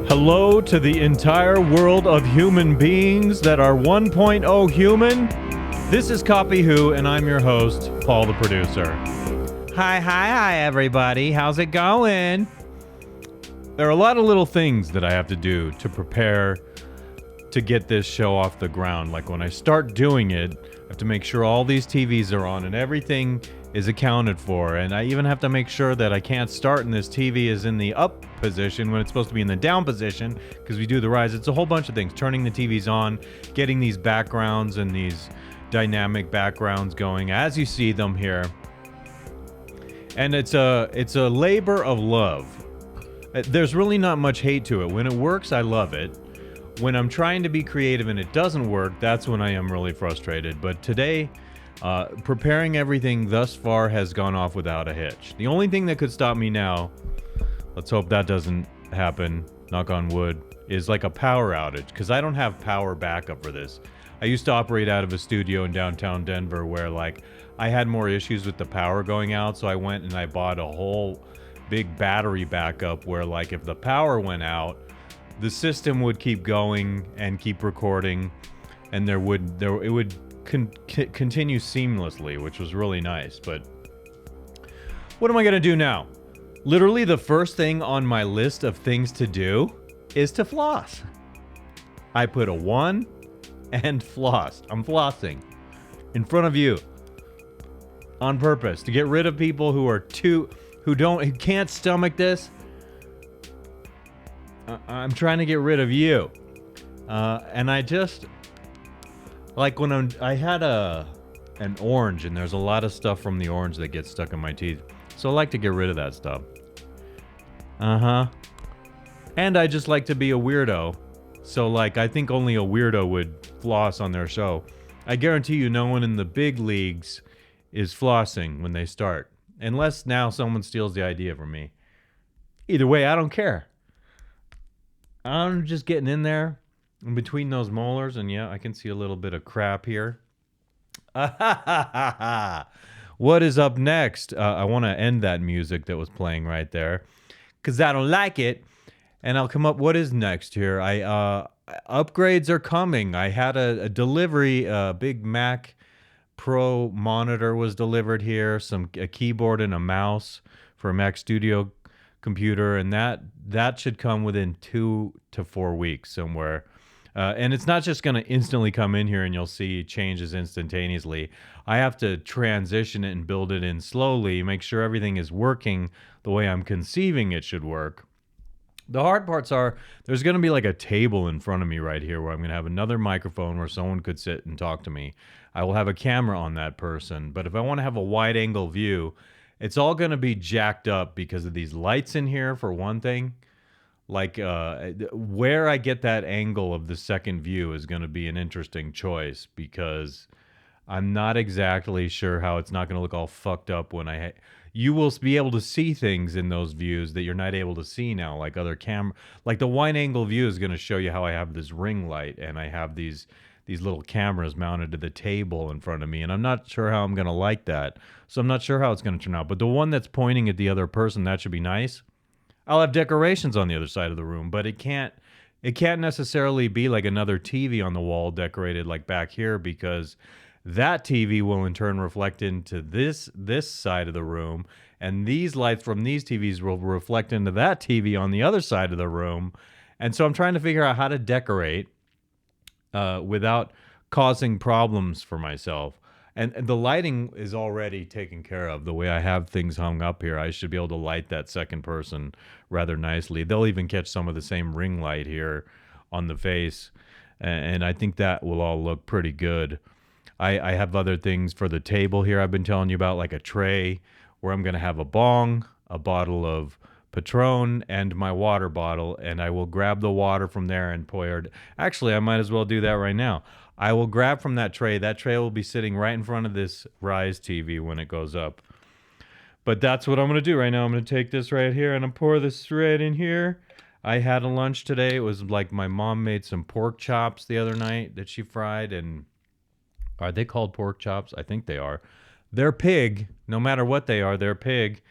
Hello to the entire world of human beings that are 1.0 human. This is Copy Who, and I'm your host, Paul the producer. Hi, everybody. How's it going? There are a lot of little things that I have to do to prepare to get this show off the ground. Like when I start doing it, I have to make sure all these TVs are on and everything is accounted for. And I even have to make sure that I can't start and this TV is in the up position when it's supposed to be in the down position because we do the rise. It's a whole bunch of things. Turning the TVs on, getting these backgrounds and these dynamic backgrounds going as you see them here. And it's a labor of love. There's really not much hate to it. When it works, I love it. When I'm trying to be creative and it doesn't work, that's when I am really frustrated. But today, preparing everything thus far has gone off without a hitch. The only thing that could stop me now, let's hope that doesn't happen, knock on wood, is like a power outage, because I don't have power backup for this. I used to operate out of a studio in downtown Denver where like I had more issues with the power going out, so I went and I bought a whole big battery backup where like if the power went out, the system would keep going and keep recording, and it would continue seamlessly, which was really nice. But what am I gonna do now? Literally the first thing on my list of things to do is to floss. I put a 1 and flossed. I'm flossing in front of you on purpose to get rid of people who can't stomach this. I'm trying to get rid of you. And I just, like when I had an orange and there's a lot of stuff from the orange that gets stuck in my teeth. So I like to get rid of that stuff. And I just like to be a weirdo. So like, I think only a weirdo would floss on their show. I guarantee you no one in the big leagues is flossing when they start. Unless now someone steals the idea from me. Either way, I don't care. I'm just getting in there in between those molars, and yeah, I can see a little bit of crap here. What is up next? I want to end that music that was playing right there because I don't like it, and I'll come up. What is next here? Upgrades are coming. I had a delivery. A big Mac Pro monitor was delivered here. A keyboard and a mouse for a Mac Studio computer, and that should come within 2 to 4 weeks somewhere. And it's not just going to instantly come in here and you'll see changes instantaneously. I have to transition it and build it in slowly, make sure everything is working the way I'm conceiving it should work. The hard parts are there's going to be like a table in front of me right here where I'm going to have another microphone where someone could sit and talk to me. I will have a camera on that person, but if I want to have a wide angle view, it's all going to be jacked up because of these lights in here, for one thing. Like, where I get that angle of the second view is going to be an interesting choice because I'm not exactly sure how it's not going to look all fucked up when you will be able to see things in those views that you're not able to see now, like other like the wide angle view is going to show you how I have this ring light and I have these little cameras mounted to the table in front of me, and I'm not sure how I'm going to like that. So I'm not sure how it's going to turn out. But the one that's pointing at the other person, that should be nice. I'll have decorations on the other side of the room, but it can't necessarily be like another TV on the wall decorated like back here, because that TV will in turn reflect into this side of the room, and these lights from these TVs will reflect into that TV on the other side of the room. And so I'm trying to figure out how to decorate without causing problems for myself. And the lighting is already taken care of. The way I have things hung up here, I should be able to light that second person rather nicely. They'll even catch some of the same ring light here on the face. And I think that will all look pretty good. I have other things for the table here I've been telling you about, like a tray where I'm going to have a bong, a bottle of Patron, and my water bottle, and I will grab the water from there and pour it. Actually, I might as well do that right now. I will grab from that tray. That tray will be sitting right in front of this Rise TV when it goes up. But that's what I'm going to do right now. I'm going to take this right here and I'll pour this right in here. I had a lunch today. It was like my mom made some pork chops the other night that she fried, and are they called pork chops? I think they are. They're pig. No matter what they are, they're pig.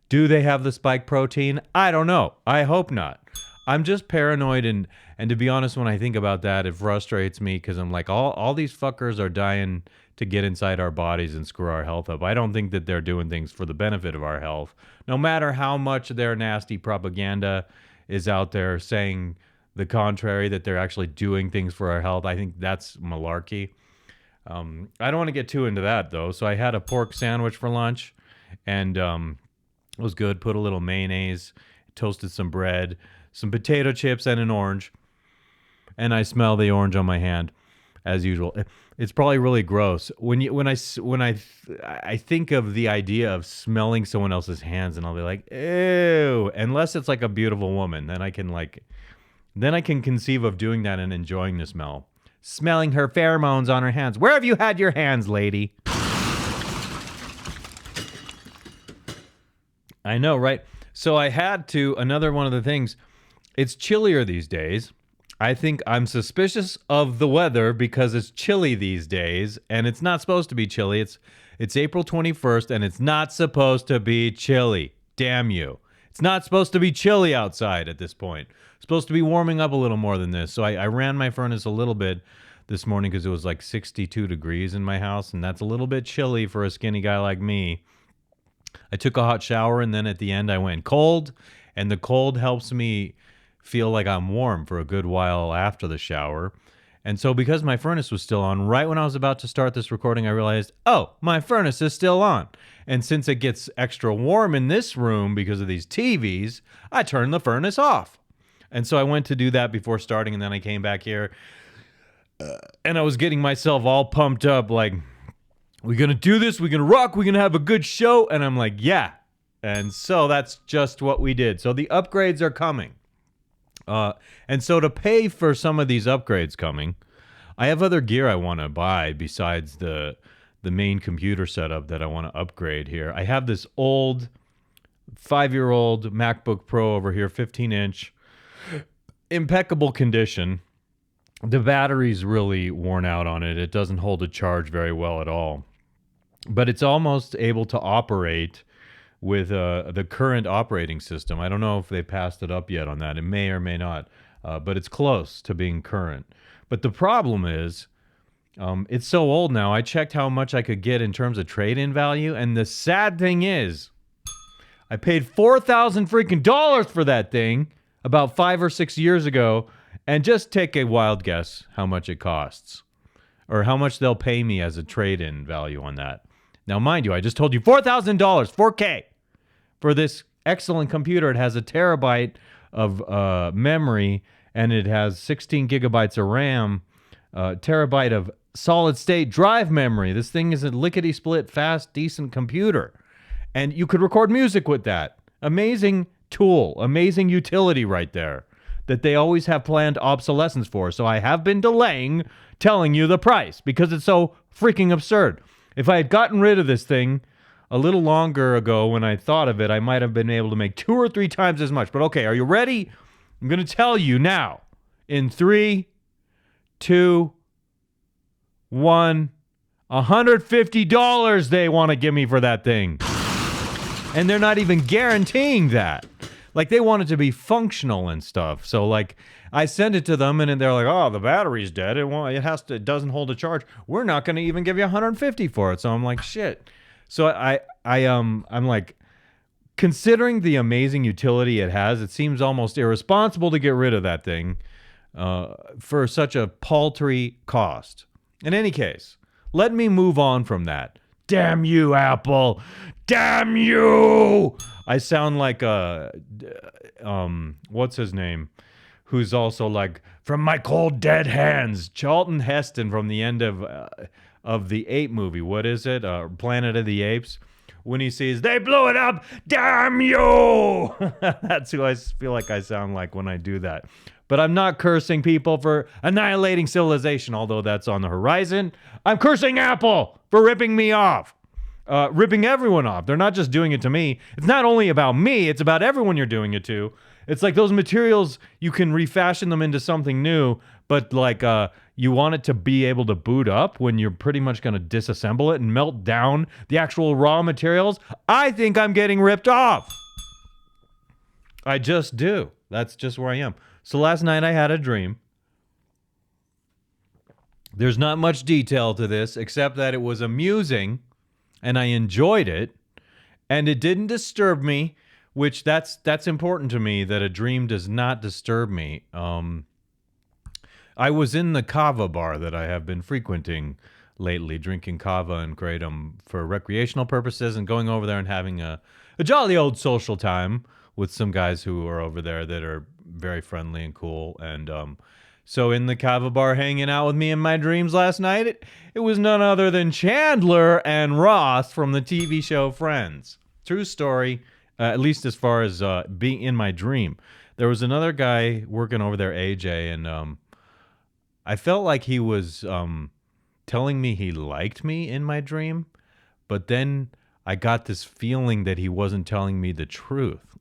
Do they have the spike protein? I don't know. I hope not. I'm just paranoid, and to be honest, when I think about that, it frustrates me because I'm like, all these fuckers are dying to get inside our bodies and screw our health up. I don't think that they're doing things for the benefit of our health, no matter how much their nasty propaganda is out there saying the contrary, that they're actually doing things for our health. I think that's malarkey. I don't want to get too into that though. So I had a pork sandwich for lunch, and it was good. Put a little mayonnaise, toasted some bread, some potato chips, and an orange. And I smell the orange on my hand, as usual. It's probably really gross when I think of the idea of smelling someone else's hands, and I'll be like, ew. Unless it's like a beautiful woman, then I can conceive of doing that and enjoying the smell. Smelling her pheromones on her hands. Where have you had your hands, lady? I know, right? So I had to, another one of the things, it's chillier these days. I think I'm suspicious of the weather because it's chilly these days, and it's not supposed to be chilly. It's April 21st, and it's not supposed to be chilly. Damn you. It's not supposed to be chilly outside at this point. It's supposed to be warming up a little more than this. So I ran my furnace a little bit this morning because it was like 62 degrees in my house, and that's a little bit chilly for a skinny guy like me. I took a hot shower, and then at the end I went cold, and the cold helps me feel like I'm warm for a good while after the shower. And so because my furnace was still on, right when I was about to start this recording, I realized, oh, my furnace is still on. And since it gets extra warm in this room because of these TVs, I turned the furnace off. And so I went to do that before starting, and then I came back here, and I was getting myself all pumped up, like, we're going to do this, we're going to rock, we're going to have a good show. And I'm like, yeah. And so that's just what we did. So the upgrades are coming. And so to pay for some of these upgrades coming, I have other gear I want to buy besides the main computer setup that I want to upgrade here. I have this old 5-year-old MacBook Pro over here, 15-inch, impeccable condition. The battery's really worn out on it. It doesn't hold a charge very well at all. But it's almost able to operate with the current operating system. I don't know if they passed it up yet on that. It may or may not, but it's close to being current. But the problem is, it's so old now. I checked how much I could get in terms of trade-in value, and the sad thing is, I paid $4,000 freaking dollars for that thing about 5 or 6 years ago, and just take a wild guess how much it costs, or how much they'll pay me as a trade-in value on that. Now, mind you, I just told you $4,000, 4K, for this excellent computer. It has a terabyte of memory, and it has 16 gigabytes of RAM, terabyte of solid-state drive memory. This thing is a lickety-split, fast, decent computer. And you could record music with that. Amazing tool, amazing utility right there that they always have planned obsolescence for. So I have been delaying telling you the price because it's so freaking absurd. If I had gotten rid of this thing a little longer ago when I thought of it, I might have been able to make 2 or 3 times as much. But okay, are you ready? I'm going to tell you now. In 3, 2, 1, $150 they want to give me for that thing. And they're not even guaranteeing that. Like, they want it to be functional and stuff. So, like, I send it to them, and they're like, "Oh, the battery's dead. It doesn't hold a charge. We're not going to even give you $150 for it." So I'm like, shit. So I'm like, considering the amazing utility it has, it seems almost irresponsible to get rid of that thing for such a paltry cost. In any case, let me move on from that. Damn you, Apple! Damn you! I sound like what's his name? Who's also like, from my cold dead hands, Charlton Heston from the end of the Ape movie. What is it? Planet of the Apes. When he sees, they blew it up! Damn you! That's who I feel like I sound like when I do that. But I'm not cursing people for annihilating civilization, although that's on the horizon. I'm cursing Apple for ripping me off. Ripping everyone off. They're not just doing it to me. It's not only about me, it's about everyone you're doing it to. It's like those materials, you can refashion them into something new, but like you want it to be able to boot up when you're pretty much going to disassemble it and melt down the actual raw materials. I think I'm getting ripped off. I just do. That's just where I am. So last night I had a dream. There's not much detail to this except that it was amusing and I enjoyed it and it didn't disturb me, which that's important to me, that a dream does not disturb me. I was in the kava bar that I have been frequenting lately, drinking kava and kratom for recreational purposes and going over there and having a jolly old social time with some guys who are over there that are very friendly and cool. And so in the kava bar hanging out with me in my dreams last night, it was none other than Chandler and Ross from the TV show Friends. True story, at least as far as being in my dream. There was another guy working over there, AJ, and I felt like he was telling me he liked me in my dream, but then I got this feeling that he wasn't telling me the truth,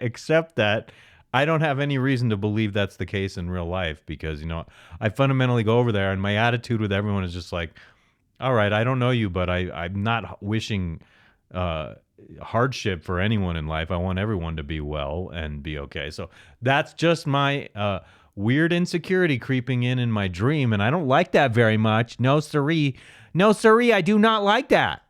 except that I don't have any reason to believe that's the case in real life because, I fundamentally go over there and my attitude with everyone is just like, all right, I don't know you, but I'm not wishing hardship for anyone in life. I want everyone to be well and be okay. So that's just my weird insecurity creeping in my dream, and I don't like that very much. No siree. No siree, I do not like that.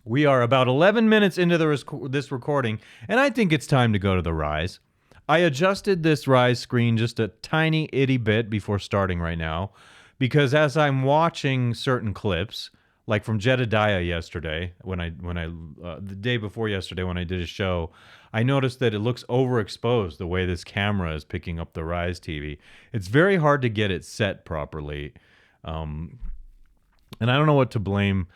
We are about 11 minutes into this recording, and I think it's time to go to the Rise. I adjusted this Rise screen just a tiny itty bit before starting right now, because as I'm watching certain clips, like from Jedidiah yesterday, the day before yesterday when I did a show, I noticed that it looks overexposed the way this camera is picking up the Rise TV. It's very hard to get it set properly. And I don't know what to blame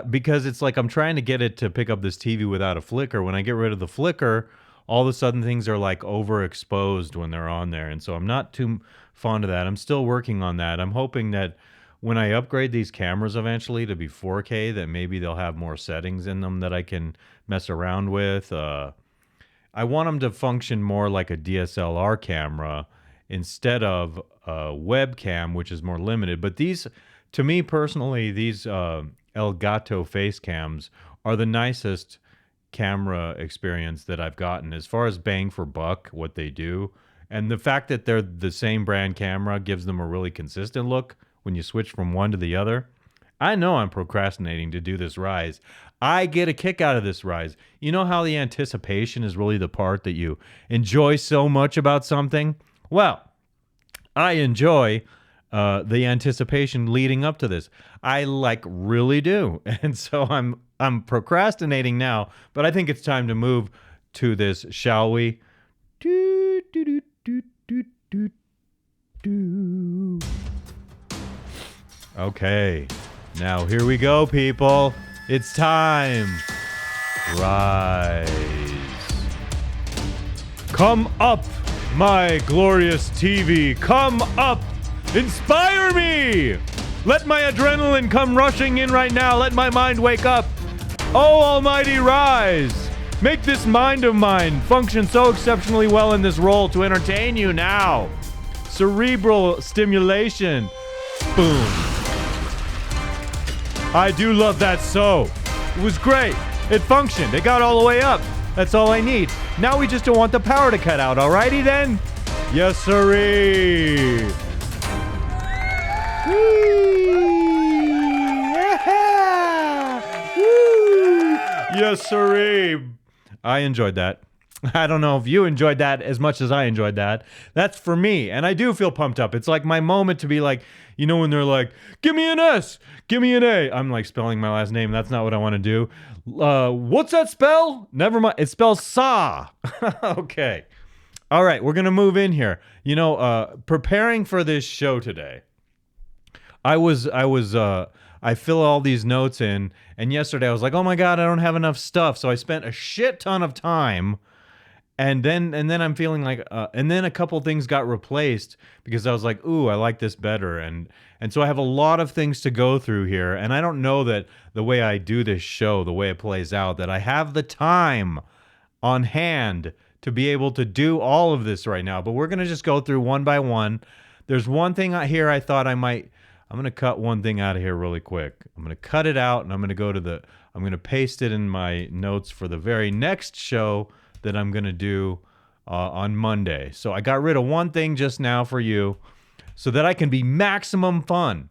because it's like I'm trying to get it to pick up this TV without a flicker. When I get rid of the flicker, all of a sudden things are like overexposed when they're on there. And so I'm not too fond of that. I'm still working on that. I'm hoping that when I upgrade these cameras eventually to be 4K, that maybe they'll have more settings in them that I can mess around with. I want them to function more like a DSLR camera instead of a webcam, which is more limited. But these, to me personally, these Elgato face cams are the nicest camera experience that I've gotten as far as bang for buck, what they do. And the fact that they're the same brand camera gives them a really consistent look when you switch from one to the other. I know I'm procrastinating to do this Rise. I get a kick out of this Rise. You know how the anticipation is really the part that you enjoy so much about something? Well, I enjoy the anticipation leading up to this. I really do. And so I'm procrastinating now, but I think it's time to move to this, shall we? Do, do, do, do, do, do, do. Okay, now here we go, people. It's time. Rise. Come up, my glorious TV. Come up. Inspire me. Let my adrenaline come rushing in right now. Let my mind wake up. Oh, almighty Rise. Make this mind of mine function so exceptionally well in this role to entertain you now. Cerebral stimulation. Boom. I do love that so. It was great. It functioned. It got all the way up. That's all I need. Now we just don't want the power to cut out. Alrighty then? Yes, sirree. Whee! Yeah! Woo! Yes, sirree. I enjoyed that. I don't know if you enjoyed that as much as I enjoyed that. That's for me, and I do feel pumped up. It's like my moment to be like, when they're like, give me an S, give me an A. I'm like spelling my last name. That's not what I want to do. What's that spell? Never mind. It spells saw. Okay. All right, we're going to move in here. Preparing for this show today, I fill all these notes in, and yesterday I was like, oh my God, I don't have enough stuff. So I spent a shit ton of time. And then I'm feeling like, and then a couple things got replaced because I was like, ooh, I like this better. And so I have a lot of things to go through here. And I don't know that the way I do this show, the way it plays out, that I have the time on hand to be able to do all of this right now. But we're going to just go through one by one. There's one thing out here I thought I'm going to cut one thing out of here really quick. I'm going to cut it out and I'm going to I'm going to paste it in my notes for the very next show that I'm going to do on Monday. So I got rid of one thing just now for you so that I can be maximum fun.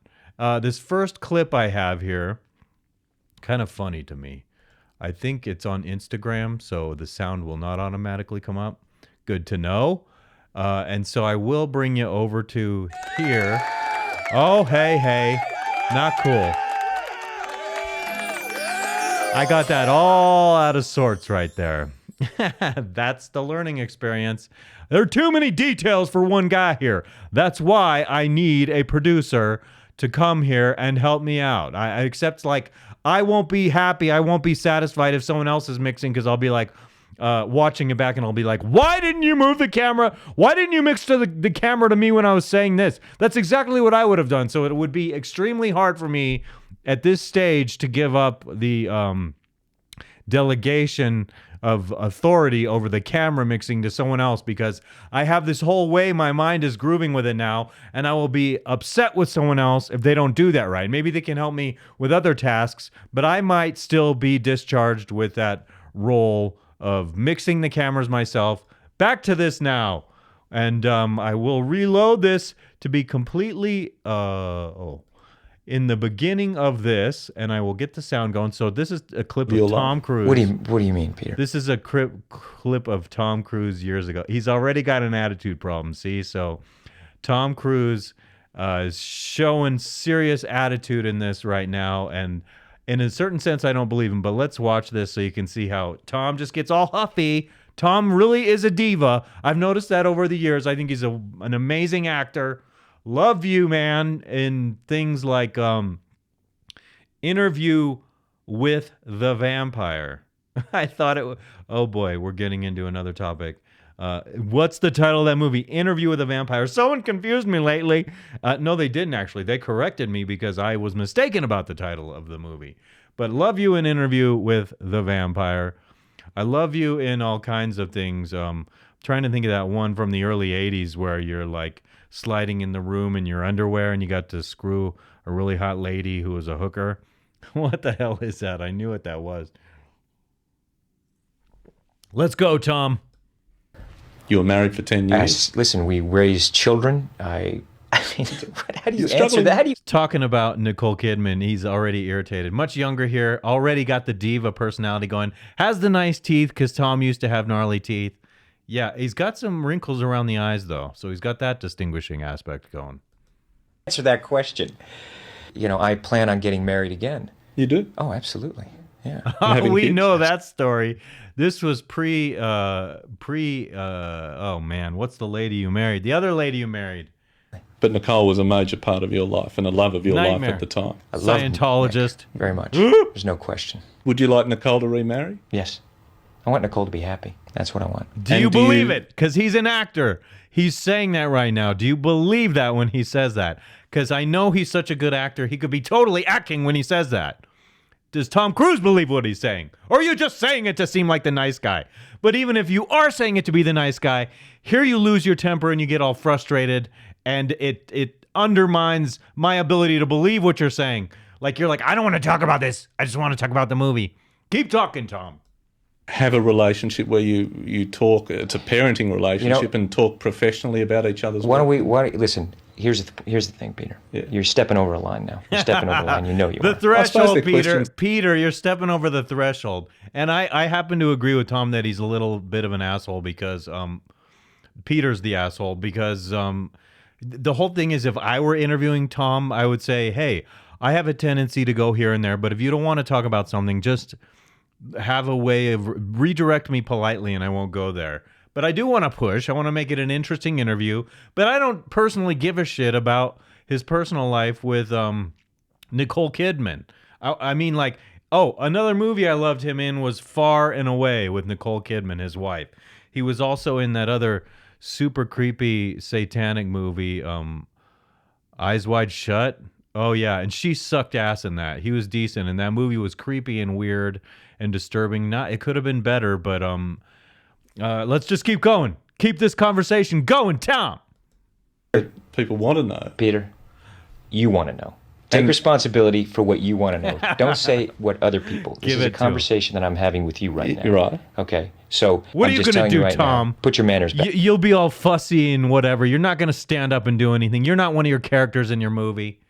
This first clip I have here, kind of funny to me. I think it's on Instagram, so the sound will not automatically come up. Good to know. And so I will bring you over to here. Oh, hey. Not cool. I got that all out of sorts right there. That's the learning experience. There are too many details for one guy here. That's why I need a producer to come here and help me out. I accept, like, I won't be happy, I won't be satisfied if someone else is mixing, because I'll be like, watching it back and I'll be like, why didn't you move the camera? Why didn't you mix to the camera to me when I was saying this? That's exactly what I would have done. So it would be extremely hard for me at this stage to give up the delegation of authority over the camera mixing to someone else, because I have this whole way my mind is grooving with it now, and I will be upset with someone else if they don't do that right. Maybe they can help me with other tasks, but I might still be discharged with that role of mixing the cameras myself. Back to this now. And I will reload this to be completely in the beginning of this, and I will get the sound going. So this is a clip of Tom Cruise. What do you mean, Peter? This is a clip of Tom Cruise years ago. He's already got an attitude problem, see? So Tom Cruise is showing serious attitude in this right now, and in a certain sense, I don't believe him, but let's watch this so you can see how Tom just gets all huffy. Tom really is a diva. I've noticed that over the years. I think he's an amazing actor. Love you, man, in things like Interview with the Vampire. I thought it was... Oh, boy, we're getting into another topic. What's the title of that movie? Interview with a Vampire. Someone confused me lately. No, they didn't, actually. They corrected me because I was mistaken about the title of the movie. But love you in Interview with the Vampire. I love you in all kinds of things. Trying to think of that one from the early 80s where you're like sliding in the room in your underwear and you got to screw a really hot lady who was a hooker. What the hell is that? I knew what that was. Let's go, Tom. You were married for 10 years. Listen, we raised children. I mean, how do you answer that? How do you... Talking about Nicole Kidman, he's already irritated. Much younger here, already got the diva personality going. Has the nice teeth, because Tom used to have gnarly teeth. Yeah, he's got some wrinkles around the eyes, though. So he's got that distinguishing aspect going. Answer that question. You know, I plan on getting married again. You do? Oh, absolutely. Yeah. We know that story. This was oh man, what's the lady you married? The other lady you married. But Nicole was a major part of your life and a love of your Nightmare. life at the time. I love Scientologist. Very much. There's no question. Would you like Nicole to remarry? Yes. I want Nicole to be happy. That's what I want. Do you believe it? Because he's an actor. He's saying that right now. Do you believe that when he says that? Because I know he's such a good actor. He could be totally acting when he says that. Does Tom Cruise believe what he's saying? Or are you just saying it to seem like the nice guy? But even if you are saying it to be the nice guy, here you lose your temper and you get all frustrated, and it undermines my ability to believe what you're saying. Like, you're like, I don't want to talk about this. I just want to talk about the movie. Keep talking, Tom. Have a relationship where you talk. It's a parenting relationship, and talk professionally about each other's work. Listen, here's the thing, Peter. Yeah. You're stepping over a line now. You're stepping over a line. You know you are. The threshold, Peter. Peter, you're stepping over the threshold. And I happen to agree with Tom that he's a little bit of an asshole because Peter's the asshole because the whole thing is, if I were interviewing Tom, I would say, hey, I have a tendency to go here and there, but if you don't want to talk about something, just have a way of redirect me politely and I won't go there. But I do want to push. I want to make it an interesting interview. But I don't personally give a shit about his personal life with Nicole Kidman. I mean, like, another movie I loved him in was Far and Away with Nicole Kidman, his wife. He was also in that other super creepy satanic movie, Eyes Wide Shut. Oh, yeah, and she sucked ass in that. He was decent, and that movie was creepy and weird and disturbing. It could have been better, but let's just keep going. Keep this conversation going, Tom. People want to know. Peter, you want to know. Take responsibility for what you want to know. Don't say what other people. This is a conversation that I'm having with you right now. You're right. Okay, so what I'm are you just going to do, right Tom? Now, put your manners back. You'll be all fussy and whatever. You're not going to stand up and do anything. You're not one of your characters in your movie.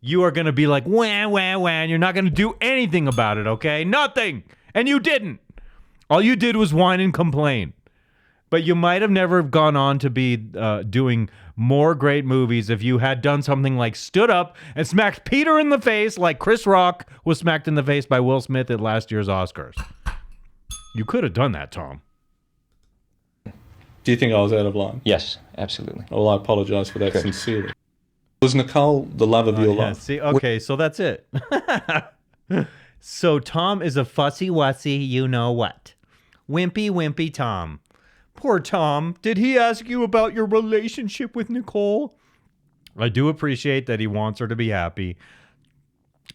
You are going to be like, wah, wah, wah, and you're not going to do anything about it, okay? Nothing. And you didn't. All you did was whine and complain. But you might have never gone on to be doing more great movies if you had done something like stood up and smacked Peter in the face like Chris Rock was smacked in the face by Will Smith at last year's Oscars. You could have done that, Tom. Do you think I was out of line? Yes, absolutely. Well, I apologize for that sincerely. Was Nicole the love of your life? See, okay, so that's it. So Tom is a fussy-wussy you-know-what. Wimpy Tom. Poor Tom. Did he ask you about your relationship with Nicole? I do appreciate that he wants her to be happy.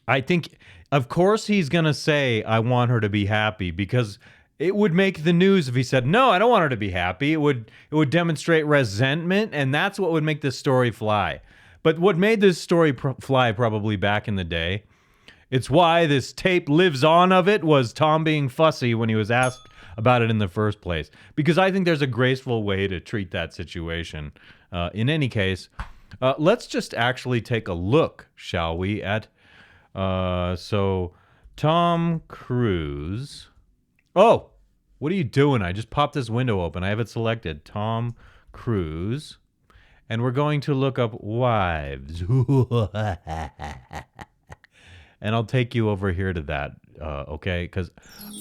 I think, of course, he's going to say, I want her to be happy, because it would make the news if he said, no, I don't want her to be happy. It would demonstrate resentment, and that's what would make this story fly. But what made this story fly probably back in the day, it's why this tape lives on of it, was Tom being fussy when he was asked about it in the first place, because I think there's a graceful way to treat that situation. In any case, let's just actually take a look, shall we, at so Tom Cruise. Oh, what are you doing? I just popped this window open. I have it selected. Tom Cruise. And we're going to look up wives. And I'll take you over here to that, okay? Because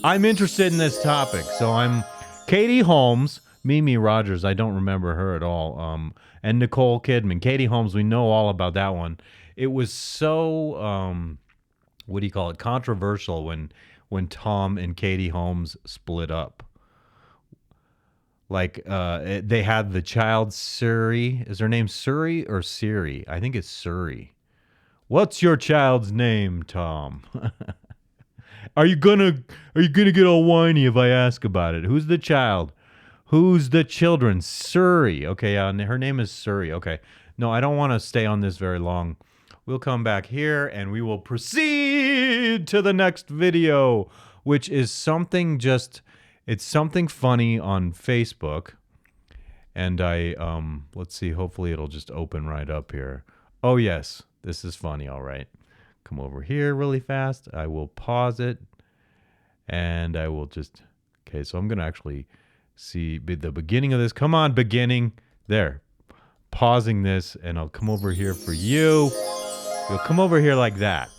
I'm interested in this topic. So I'm Katie Holmes, Mimi Rogers, I don't remember her at all, and Nicole Kidman. Katie Holmes, we know all about that one. It was so, what do you call it, controversial when Tom and Katie Holmes split up. Like, they had the child Suri. Is her name Suri or Siri? I think it's Suri. What's your child's name, Tom? Are you gonna get all whiny if I ask about it? Who's the child? Who's the children? Suri. Okay, her name is Suri. Okay. No, I don't want to stay on this very long. We'll come back here and we will proceed to the next video, which is something it's something funny on Facebook. And let's see, hopefully it'll just open right up here. Oh, yes. This is funny, all right. Come over here really fast. I will pause it, and I will just... Okay, so I'm going to actually see the beginning of this. Come on, beginning. There. Pausing this, and I'll come over here for you. You'll come over here like that.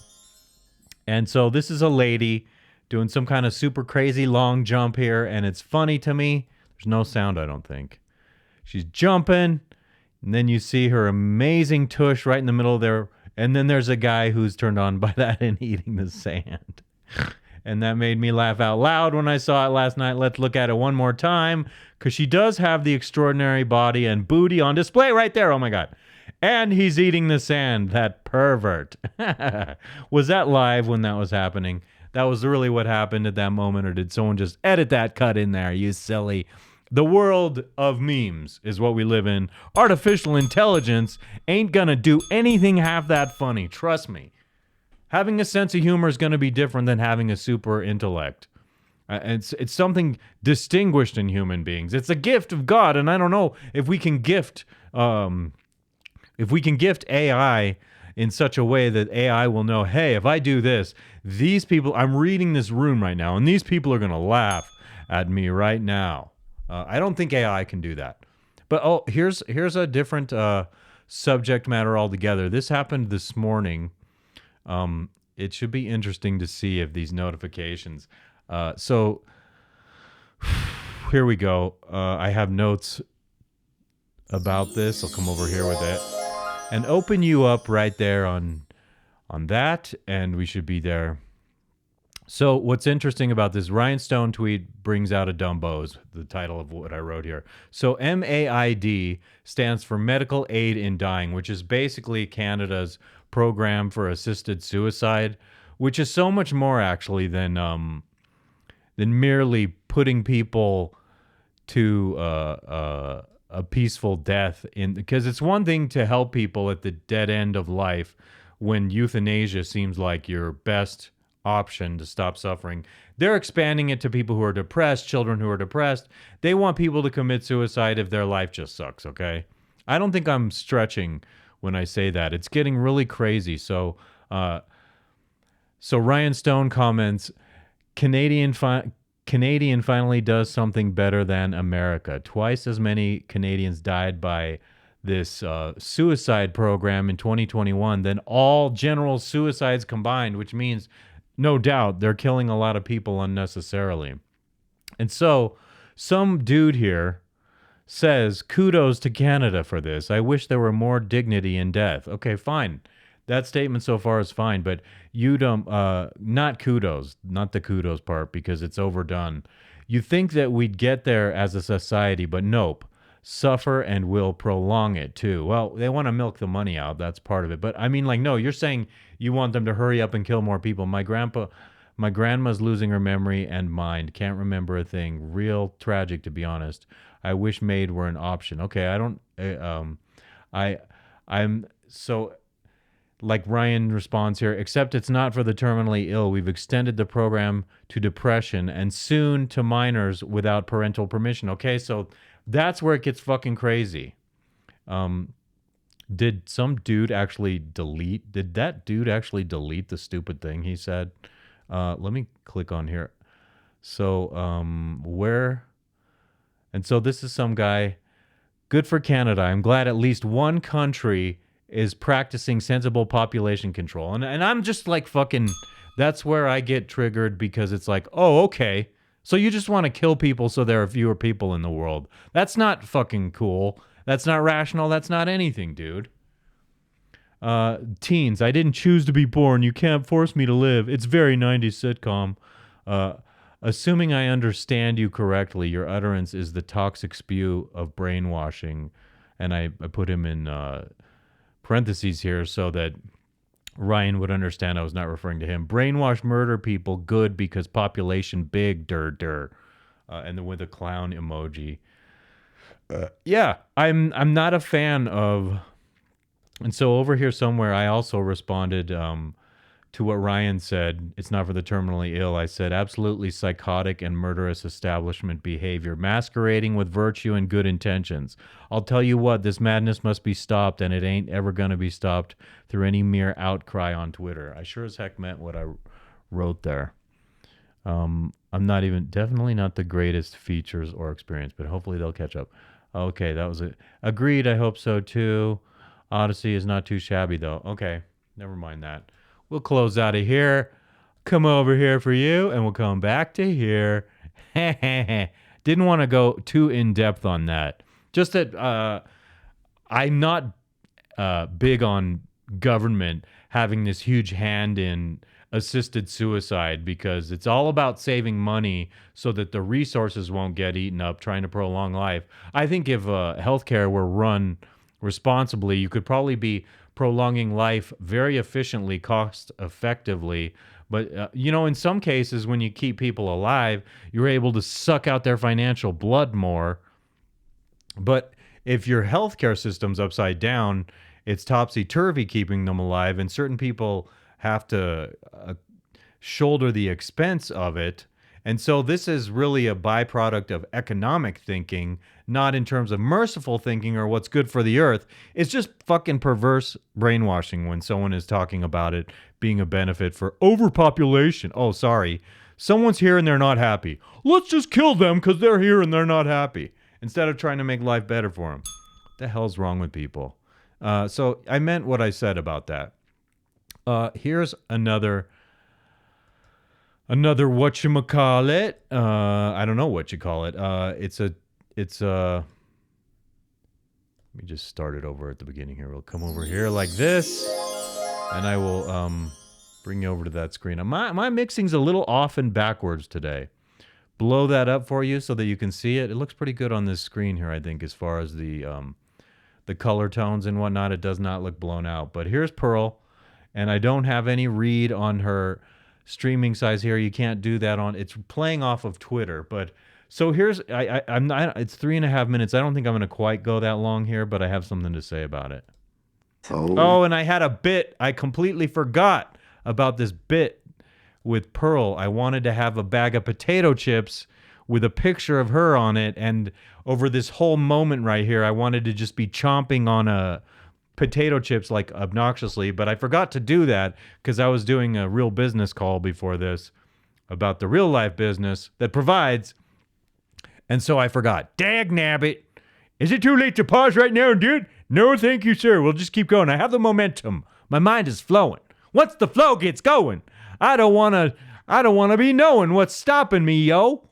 And so this is a lady doing some kind of super crazy long jump here, and it's funny to me. There's no sound, I don't think. She's jumping. And then you see her amazing tush right in the middle there. And then there's a guy who's turned on by that and eating the sand. And that made me laugh out loud when I saw it last night. Let's look at it one more time, because she does have the extraordinary body and booty on display right there. Oh, my God. And he's eating the sand, that pervert. Was that live when that was happening? That was really what happened at that moment, or did someone just edit that cut in there, you silly... The world of memes is what we live in. Artificial intelligence ain't gonna do anything half that funny. Trust me. Having a sense of humor is gonna be different than having a super intellect. It's something distinguished in human beings. It's a gift of God, and I don't know if we can gift AI in such a way that AI will know, hey, if I do this, these people, I'm reading this room right now, and these people are gonna laugh at me right now. I don't think AI can do that. But here's a different subject matter altogether. This happened this morning. It should be interesting to see if these notifications. So here we go. I have notes about this. I'll come over here with it and open you up right there on that, and we should be there. So what's interesting about this, Rian Stone tweet brings out a dumbo is the title of what I wrote here. So MAID stands for Medical Aid in Dying, which is basically Canada's program for assisted suicide, which is so much more actually than merely putting people to a peaceful death. Because it's one thing to help people at the dead end of life when euthanasia seems like your best option to stop suffering. They're expanding it to people who are depressed, children who are depressed. They want people to commit suicide if their life just sucks, okay? I don't think I'm stretching when I say that. It's getting really crazy. So Rian Stone comments, Canadian finally does something better than America. Twice as many Canadians died by this suicide program in 2021 than all general suicides combined, which means no doubt they're killing a lot of people unnecessarily. And so some dude here says, kudos to Canada for this. I wish there were more dignity in death. Okay, fine. That statement so far is fine, but you don't, not kudos, not the kudos part, because it's overdone. You think that we'd get there as a society, but nope. Suffer and will prolong it too. Well, they want to milk the money out. That's part of it. But I mean, like, no, you're saying you want them to hurry up and kill more people. My grandma's losing her memory and mind. Can't remember a thing. Real tragic, to be honest. I wish MAID were an option. Okay, I'm so, like Ryan responds here, except it's not for the terminally ill. We've extended the program to depression and soon to minors without parental permission. Okay, so that's where it gets fucking crazy. Did that dude actually delete the stupid thing he said? Let me click on here. So, so this is some guy. Good for Canada. I'm glad at least one country is practicing sensible population control. And I'm just like fucking, that's where I get triggered, because it's like, oh, okay. So you just want to kill people so there are fewer people in the world. That's not fucking cool. That's not rational. That's not anything, dude. Teens, I didn't choose to be born. You can't force me to live. It's very 90s sitcom. Assuming I understand you correctly, your utterance is the toxic spew of brainwashing. And I put him in parentheses here so that Ryan would understand I was not referring to him. Brainwash murder people, good because population big, and then with a clown emoji. Yeah, I'm not a fan of. And so over here somewhere, I also responded to what Ryan said. It's not for the terminally ill. I said absolutely psychotic and murderous establishment behavior, masquerading with virtue and good intentions. I'll tell you what, this madness must be stopped, and it ain't ever going to be stopped through any mere outcry on Twitter. I sure as heck meant what I wrote there. I'm definitely not the greatest features or experience, but hopefully they'll catch up. Okay, that was it. Agreed, I hope so too. Odyssey is not too shabby though. Okay, never mind that. We'll close out of here. Come over here for you, and we'll come back to here. Didn't want to go too in-depth on that. Just that I'm not big on government having this huge hand in assisted suicide, because it's all about saving money so that the resources won't get eaten up trying to prolong life. I think if healthcare were run responsibly, you could probably be prolonging life very efficiently, cost effectively. But, in some cases, when you keep people alive, you're able to suck out their financial blood more. But if your healthcare system's upside down, it's topsy-turvy keeping them alive, and certain people have to shoulder the expense of it. And so this is really a byproduct of economic thinking, not in terms of merciful thinking or what's good for the earth. It's just fucking perverse brainwashing when someone is talking about it being a benefit for overpopulation. Oh, sorry. Someone's here and they're not happy. Let's just kill them because they're here and they're not happy, instead of trying to make life better for them. What the hell's wrong with people? So I meant what I said about that. Here's another whatchamacallit. I don't know what you call it. It's let me just start it over at the beginning here. We'll come over here like this, and I will bring you over to that screen. My mixing's a little off and backwards today. Blow that up for you so that you can see it. It looks pretty good on this screen here, I think, as far as the color tones and whatnot. It does not look blown out. But here's Pearl, and I don't have any read on her streaming size here. You can't do that on. It's playing off of Twitter, but so here's I'm not. It's 3.5 minutes. I don't think I'm going to quite go that long here, but I have something to say about it. Oh, and I had a bit. I completely forgot about this bit with Pearl. I wanted to have a bag of potato chips with a picture of her on it, and over this whole moment right here, I wanted to just be chomping on a potato chips like obnoxiously, but I forgot to do that because I was doing a real business call before this about the real life business that provides, and so I forgot. Dag nabbit. Is it too late to pause right now and do it? No, thank you, sir. We'll just keep going. I have the momentum. My mind is flowing. Once the flow gets going, I don't wanna be knowing what's stopping me, yo.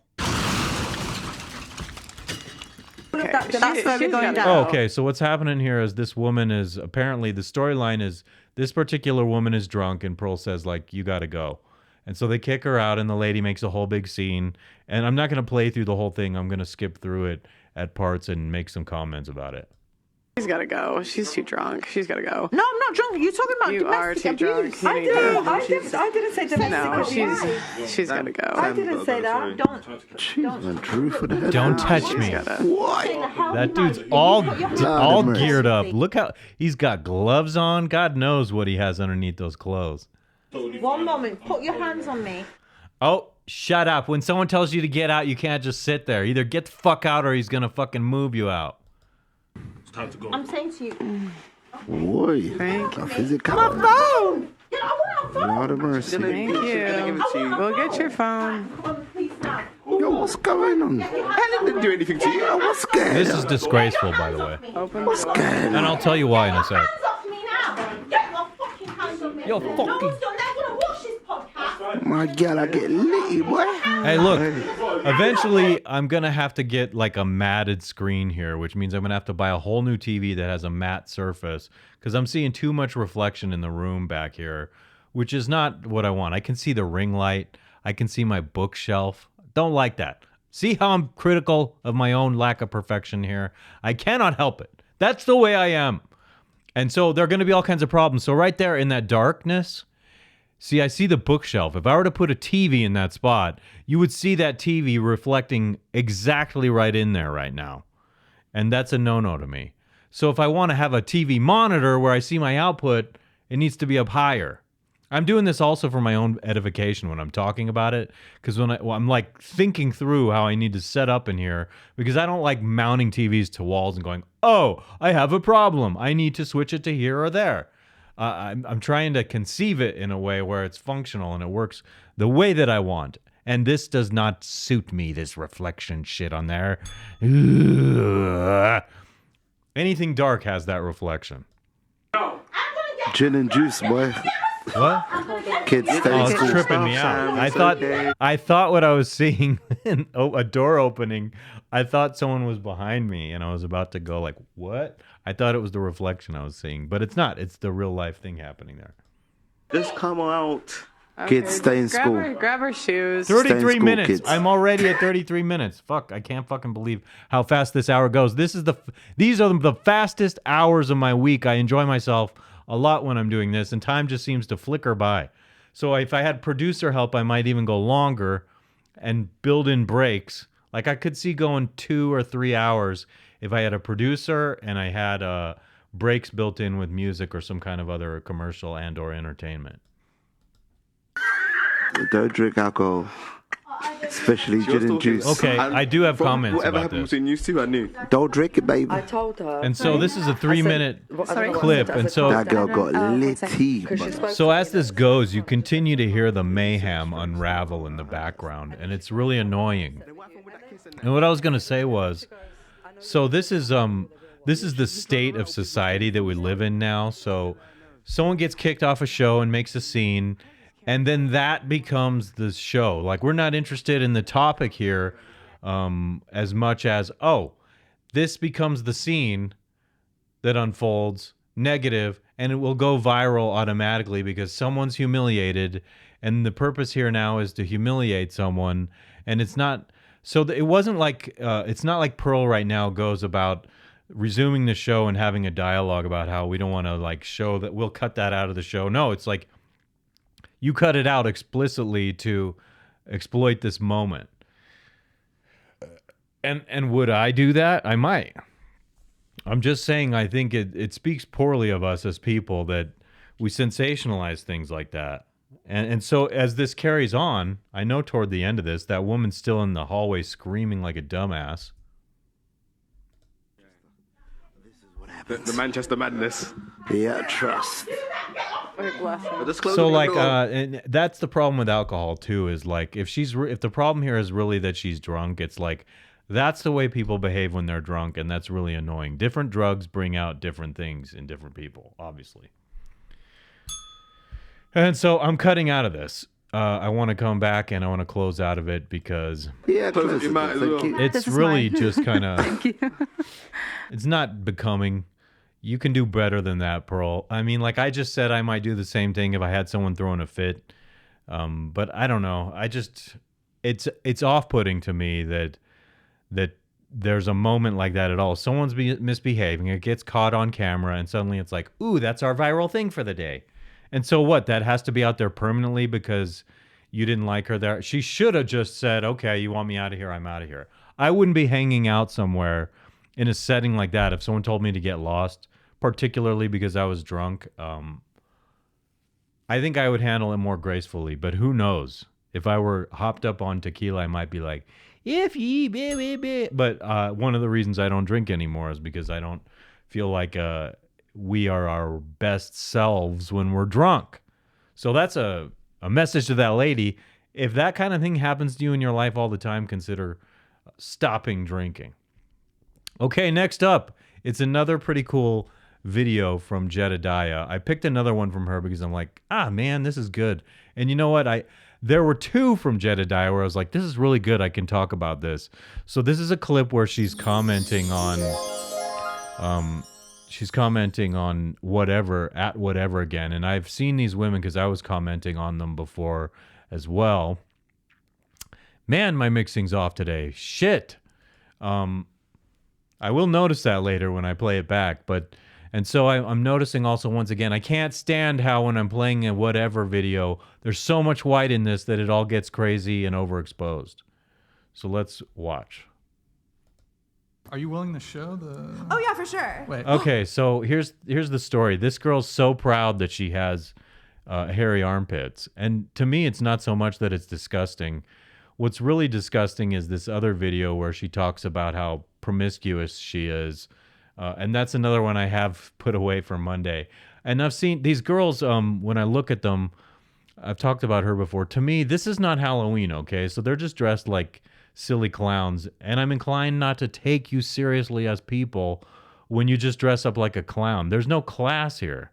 That's where we're going down. Oh, okay, so what's happening here is this woman is apparently the storyline is this particular woman is drunk and Pearl says like you got to go. And so they kick her out and the lady makes a whole big scene. And I'm not going to play through the whole thing. I'm going to skip through it at parts and make some comments about it. She's got to go. She's too drunk. She's got to go. No, I'm not drunk. You're talking about You are domestic too drunk. abuse. You I need to- didn't say domestic No, abuse. she's got to go. I didn't say that. Don't touch me. That dude's all geared up. Look how he's got gloves on. God knows what he has underneath those clothes. One moment. Put your hands on me. Oh, shut up. When someone tells you to get out, you can't just sit there. Either get the fuck out or he's going to fucking move you out. Time to go. I'm saying to you. Boy, Thank you. My phone! Yeah, I want my phone. Lord of mercy. Thank you. We'll get your phone. Come on, please now. Yo, what's going on? I didn't do anything to you. I was scared. This is disgraceful, by the way. Open. What's scared? And I'll tell you why in a sec. Hands off me now. Get your fucking hands on me. Yo, No fucking- one's never gonna watch this podcast. My God, I get litty, boy. Hey, look. Eventually, I'm going to have to get like a matted screen here, which means I'm going to have to buy a whole new TV that has a matte surface because I'm seeing too much reflection in the room back here, which is not what I want. I can see the ring light. I can see my bookshelf. Don't like that. See how I'm critical of my own lack of perfection here? I cannot help it. That's the way I am. And so there are going to be all kinds of problems. So right there in that darkness, see, I see the bookshelf. If I were to put a TV in that spot, you would see that TV reflecting exactly right in there right now. And that's a no-no to me. So if I want to have a TV monitor where I see my output, it needs to be up higher. I'm doing this also for my own edification when I'm talking about it, because when I'm like thinking through how I need to set up in here, because I don't like mounting TVs to walls and going, oh, I have a problem. I need to switch it to here or there. I'm trying to conceive it in a way where it's functional and it works the way that I want. And this does not suit me, this reflection shit on there. Ugh. Anything dark has that reflection. Gin and juice, boy. What? Kids stay Oh, in it's school. tripping me out. I thought what I was seeing in a door opening, I thought someone was behind me and I was about to go like, what? I thought it was the reflection I was seeing, but it's not. It's the real life thing happening there. Just come out. Kids stay in school. Grab her shoes. 33 school, minutes. kids. I'm already at 33 minutes. Fuck, I can't fucking believe how fast this hour goes. These are the fastest hours of my week. I enjoy myself a lot when I'm doing this, and time just seems to flicker by. So if I had producer help, I might even go longer and build in breaks. Like I could see going 2 or 3 hours if I had a producer and I had breaks built in with music or some kind of other commercial and or entertainment. Don't drink alcohol, especially gin and juice. Okay, I do have comments Whatever about happened this. between you two, I knew. Don't drink it, baby. I told her. And so this is a 3-minute clip, and so That girl got litty. So as this goes, you continue to hear the mayhem unravel in the background, and it's really annoying. And what I was going to say was, so this is the state of society that we live in now. So someone gets kicked off a show and makes a scene, and then that becomes the show. Like we're not interested in the topic here as much as, oh, this becomes the scene that unfolds negative, and it will go viral automatically because someone's humiliated, and the purpose here now is to humiliate someone, and it's not. So it wasn't like it's not like Pearl right now goes about resuming the show and having a dialogue about how we don't want to like show that we'll cut that out of the show. No, it's like you cut it out explicitly to exploit this moment. And would I do that? I might. I'm just saying, I think it speaks poorly of us as people that we sensationalize things like that. And so as this carries on, I know toward the end of this, that woman's still in the hallway screaming like a dumbass. The Manchester Madness. Yeah, trust. Wait, bless her. Just close So the like, door. and that's the problem with alcohol too, is like, if the problem here is really that she's drunk, it's like, that's the way people behave when they're drunk, and that's really annoying. Different drugs bring out different things in different people, obviously. And so I'm cutting out of this. I want to come back and I want to close out of it because Yeah, Close close your it. mouth as Thank well. you. it's This is really mine. just kind of, Thank you. it's not becoming. You can do better than that, Pearl. I mean, like I just said, I might do the same thing if I had someone throwing a fit. But I don't know. It's off-putting to me that there's a moment like that at all. Someone's misbehaving. It gets caught on camera, and suddenly it's like, ooh, that's our viral thing for the day. And so what? That has to be out there permanently because you didn't like her there. She should have just said, okay, you want me out of here? I'm out of here. I wouldn't be hanging out somewhere in a setting like that if someone told me to get lost, particularly because I was drunk. I think I would handle it more gracefully, but who knows? If I were hopped up on tequila, I might be like, if ye, baby. But one of the reasons I don't drink anymore is because I don't feel like we are our best selves when we're drunk. So that's a message to that lady. If that kind of thing happens to you in your life all the time, consider stopping drinking. Okay, next up, it's another pretty cool video from Jedidiah. I picked another one from her because I'm like, man, this is good. And you know what? There were two from Jedidiah where I was like, this is really good. I can talk about this. So this is a clip where she's commenting on whatever again. And I've seen these women because I was commenting on them before as well. Man, my mixing's off today. Shit. I will notice that later when I play it back, and so I'm noticing also once again, I can't stand how when I'm playing a whatever video, there's so much white in this that it all gets crazy and overexposed. So let's watch. Are you willing to show the... Oh yeah, for sure. Wait. Okay, so here's the story. This girl's so proud that she has hairy armpits. And to me, it's not so much that it's disgusting. What's really disgusting is this other video where she talks about how promiscuous she is. And that's another one I have put away for Monday. And I've seen these girls, when I look at them, I've talked about her before. To me, this is not Halloween, okay? So they're just dressed like silly clowns. And I'm inclined not to take you seriously as people when you just dress up like a clown. There's no class here.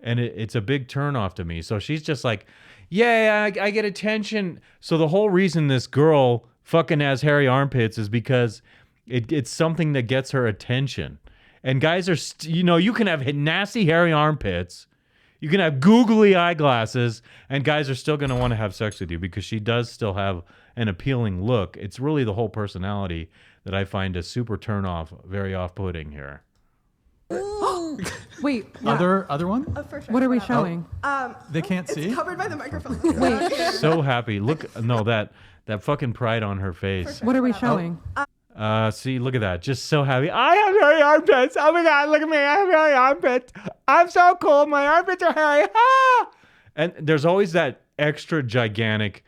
And it's a big turnoff to me. So she's just like, yeah, I get attention. So the whole reason this girl fucking has hairy armpits is because it's something that gets her attention. And guys are, you can have nasty hairy armpits. You can have googly eyeglasses. And guys are still going to want to have sex with you because she does still have an appealing look. It's really the whole personality that I find a super turnoff, very off-putting here. Wait, Other one? For sure. what are we showing? They can't see? Covered by the microphone. Wait, So happy. Look, no, that fucking pride on her face. what are we showing? See, look at that. Just so happy. I have hairy armpits. Oh my God, look at me. I have hairy armpits. I'm so cool. My armpits are hairy. Ah! And there's always that extra gigantic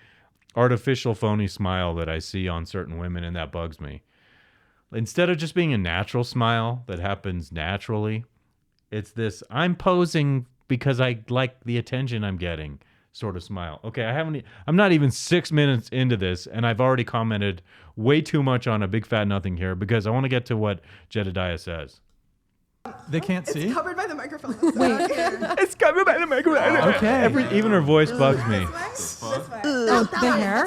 artificial phony smile that I see on certain women, and that bugs me. Instead of just being a natural smile that happens naturally, it's this, I'm posing because I like the attention I'm getting sort of smile. Okay, I'm not even 6 minutes into this, and I've already commented way too much on a big fat nothing here because I want to get to what Jedidiah says. They can't see? Covered by the microphone. Wait, It's covered by the microphone. Okay. Even her voice bugs me. the hair?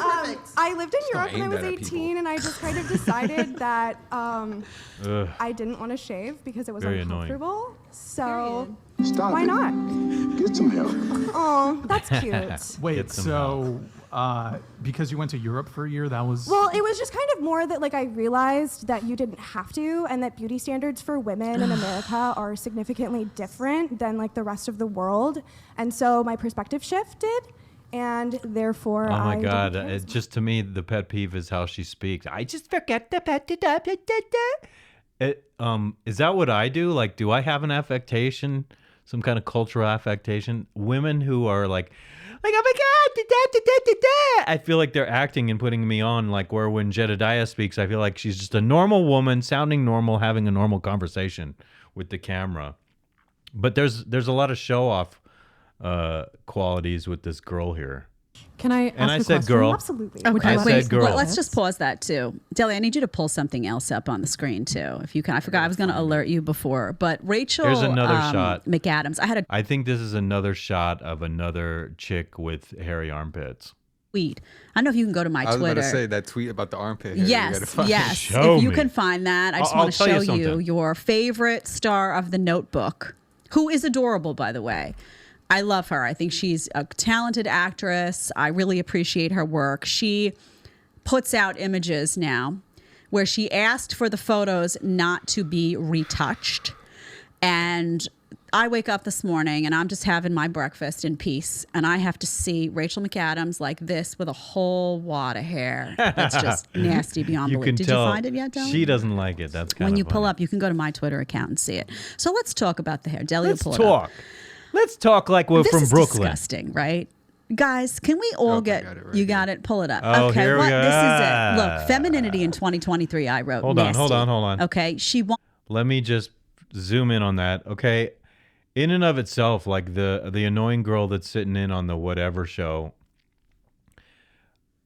I lived in Europe when I was 18, and I just kind of decided that I didn't want to shave because it was Very annoying. uncomfortable. So Stop why it. not? Get some help. Oh, that's cute. Wait, Get some so because you went to Europe for a year, that was... Well, it was just kind of more that like I realized that you didn't have to, and that beauty standards for women in America are significantly different than like the rest of the world. And so my perspective shifted, and therefore Oh my I God. didn't care as Just to me, the pet peeve is how she speaks. I just forget the pet. Is that what I do? Like, do I have an affectation, some kind of cultural affectation? Women who are like, oh my God, da, da, da, da, da. I feel like they're acting and putting me on, like where when Jedidiah speaks, I feel like she's just a normal woman, sounding normal, having a normal conversation with the camera. But there's a lot of show-off qualities with this girl here. Can I ask And I a said question? girl. Absolutely. Would I you said girl. Well, let's just pause that too. Deli, I need you to pull something else up on the screen too. If you can. I forgot I was going to alert you before. But Rachel There's another shot. McAdams. I think this is another shot of another chick with hairy armpits. tweet. I don't know if you can go to my I was Twitter. about to say that tweet about the armpit hair. Yes, yes. Show If you me. can find that, I just I'll want to tell show you you something. your favorite star of The Notebook, who is adorable, by the way. I love her. I think she's a talented actress. I really appreciate her work. She puts out images now where she asked for the photos not to be retouched. And I wake up this morning and I'm just having my breakfast in peace. And I have to see Rachel McAdams like this with a whole wad of hair. That's just nasty beyond You belief. can Did tell you find it yet, Deli? she doesn't like it. That's kind When of you pull funny. up, you can go to my Twitter account and see it. So let's talk about the hair. Deli, Let's will pull it up. talk. Let's talk like we're This from is Brooklyn. disgusting, right? Guys, can we all Okay, get got it right you here. got it? Pull it up. Oh, okay, here we what? go. This is it. Ah. Look, femininity in 2023. I wrote. Hold on, nasty. hold on. Okay, she wants. Let me just zoom in on that. Okay. In and of itself, like the annoying girl that's sitting in on the whatever show,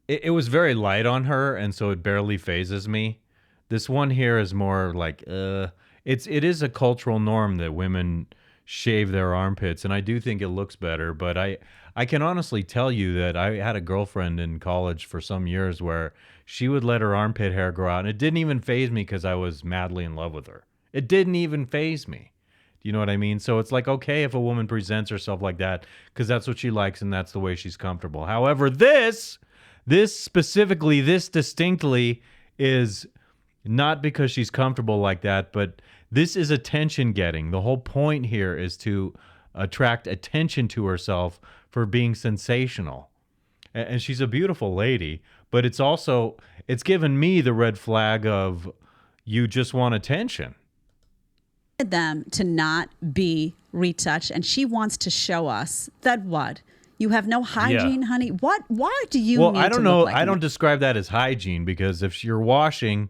it was very light on her, and so it barely phases me. This one here is more like it is a cultural norm that women shave their armpits, and I do think it looks better, but I can honestly tell you that I had a girlfriend in college for some years where she would let her armpit hair grow out, and it didn't even faze me because I was madly in love with her. It didn't even faze me. Do you know what I mean? So it's like, okay, if a woman presents herself like that, because that's what she likes and that's the way she's comfortable. However, this specifically, this distinctly is not because she's comfortable like that, but this is attention getting. The whole point here is to attract attention to herself for being sensational. And she's a beautiful lady, but it's given me the red flag of you just want attention. them to not be retouched, and she wants to show us that what you have no hygiene, honey. What? Why do you? Well, need I don't to know. Look like I don't describe that as hygiene, because if you're washing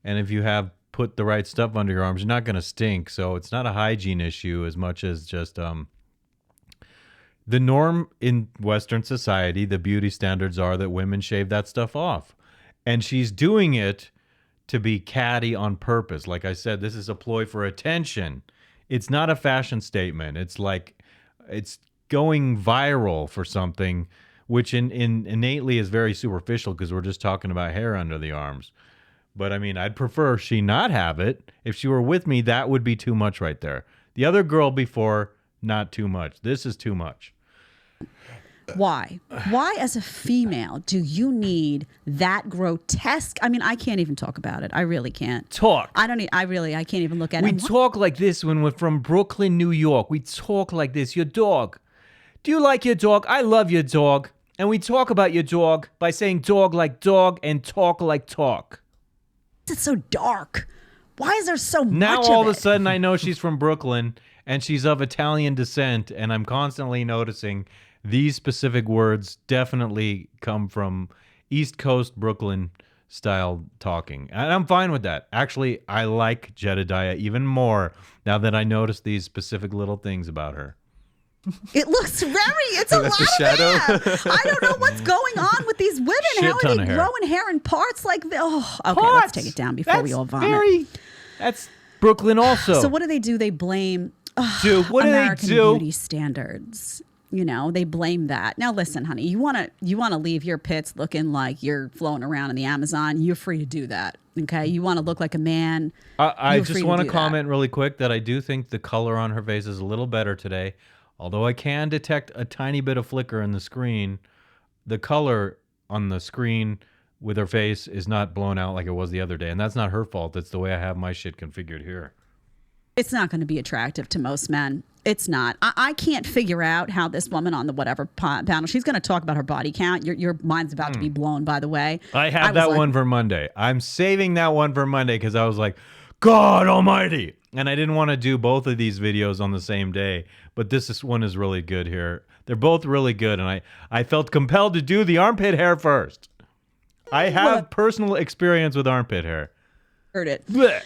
and if you have put the right stuff under your arms, you're not going to stink. So it's not a hygiene issue as much as just the norm in Western society. The beauty standards are that women shave that stuff off, and she's doing it to be catty on purpose. Like I said, this is a ploy for attention. It's not a fashion statement. It's like it's going viral for something, which innately is very superficial because we're just talking about hair under the arms. But I mean, I'd prefer she not have it. If she were with me, that would be too much right there. The other girl before, not too much. This is too much. Why? Why, as a female, do you need that grotesque? I mean, I can't even talk about it. I really can't. Talk. I can't even look at We it. talk like this when we're from Brooklyn, New York. We talk like this. Your dog. Do you like your dog? I love your dog. And we talk about your dog by saying dog like dog and talk like talk. It's so dark. Why is there so Now much all of of it? a sudden I know she's from Brooklyn and she's of Italian descent, and I'm constantly noticing these specific words definitely come from East Coast Brooklyn style talking. And I'm fine with that. Actually, I like Jedidiah even more now that I notice these specific little things about her. It looks it's a lot That's the of shadow. hair. I don't know what's going on with these women. Shit How are ton they of hair. growing hair in parts like this? Oh, okay, let's take it down before we all vomit. That's Brooklyn also. So what do? They blame Dude, what American do they do? beauty standards. You know, they blame that. Now listen, honey, you wanna leave your pits looking like you're floating around in the Amazon, you're free to do that. Okay? You wanna look like a man. I you're just free want do to that. comment really quick that I do think the color on her face is a little better today. Although I can detect a tiny bit of flicker in the screen, the color on the screen with her face is not blown out like it was the other day. And that's not her fault. It's the way I have my shit configured here. It's not going to be attractive to most men. It's not. I can't figure out how this woman on the whatever panel, she's going to talk about her body count. Your mind's about to be blown, by the way. I have was that like, one for Monday. I'm saving that one for Monday because I was like, God almighty. And I didn't want to do both of these videos on the same day, but one is really good here. They're both really good, and I felt compelled to do the armpit hair first. I have personal experience with armpit hair. Heard it. Blech.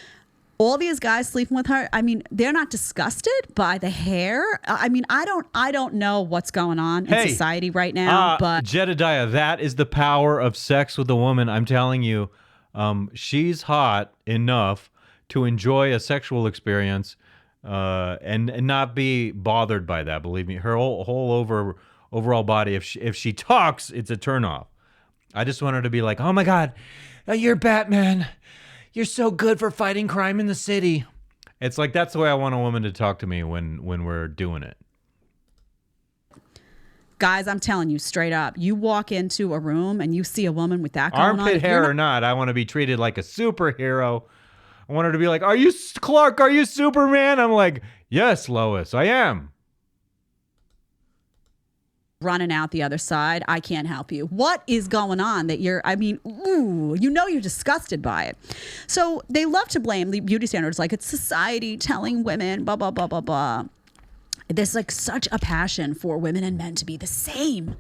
All these guys sleeping with her, I mean, they're not disgusted by the hair. I mean, I don't know what's going on in society right now, but Jedidiah, that is the power of sex with a woman. I'm telling you, she's hot enough to enjoy a sexual experience and not be bothered by that. Believe me, her whole overall body. If she talks, it's a turnoff. I just want her to be like, oh my God, you're Batman. You're so good for fighting crime in the city. It's like, that's the way I want a woman to talk to me when we're doing it. guys, I'm telling you straight up, you walk into a room and you see a woman with that going on. Armpit hair or not, I want to be treated like a superhero. I want her to be like, are you Clark? Are you Superman? I'm like, yes, Lois, I am. Running out the other side, I can't help you. What is going on that you're, I mean, ooh, you know you're disgusted by it. So they love to blame the beauty standards like it's society telling women, blah, blah, blah, blah, blah. There's like such a passion for women and men to be the same.